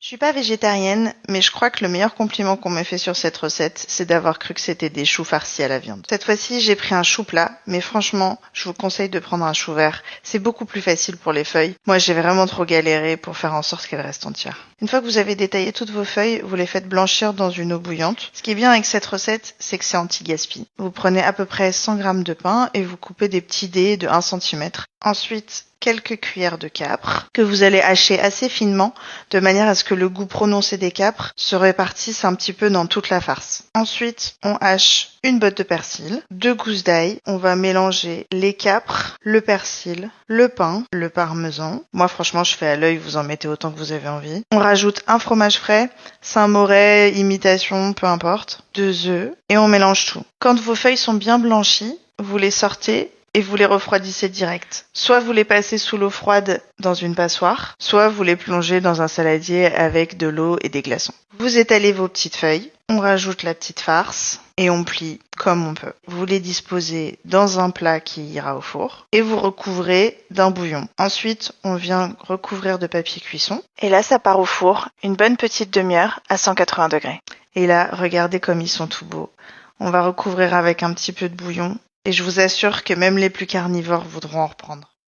Je suis pas végétarienne, mais je crois que le meilleur compliment qu'on m'ait fait sur cette recette, c'est d'avoir cru que c'était des choux farcis à la viande. Cette fois-ci, j'ai pris un chou plat, mais franchement, je vous conseille de prendre un chou vert. C'est beaucoup plus facile pour les feuilles. Moi, j'ai vraiment trop galéré pour faire en sorte qu'elles restent entières. Une fois que vous avez détaillé toutes vos feuilles, vous les faites blanchir dans une eau bouillante. Ce qui est bien avec cette recette, c'est que c'est anti-gaspi. Vous prenez à peu près 100 grammes de pain et vous coupez des petits dés de 1 cm. Ensuite, quelques cuillères de capre que vous allez hacher assez finement de manière à ce que le goût prononcé des capres se répartisse un petit peu dans toute la farce. Ensuite, on hache une botte de persil, 2 gousses d'ail. On va mélanger les capres, le persil, le pain, le parmesan. Moi, franchement, je fais à l'œil, vous en mettez autant que vous avez envie. On rajoute un fromage frais, Saint-Moré, imitation, peu importe, 2 œufs et on mélange tout. Quand vos feuilles sont bien blanchies, vous les sortez et vous les refroidissez direct. Soit vous les passez sous l'eau froide dans une passoire, soit vous les plongez dans un saladier avec de l'eau et des glaçons. Vous étalez vos petites feuilles, on rajoute la petite farce et on plie comme on peut. Vous les disposez dans un plat qui ira au four et vous recouvrez d'un bouillon. Ensuite, on vient recouvrir de papier cuisson et là, ça part au four une bonne petite demi-heure à 180 degrés. Et là, regardez comme ils sont tout beaux. On va recouvrir avec un petit peu de bouillon. Et je vous assure que même les plus carnivores voudront en reprendre.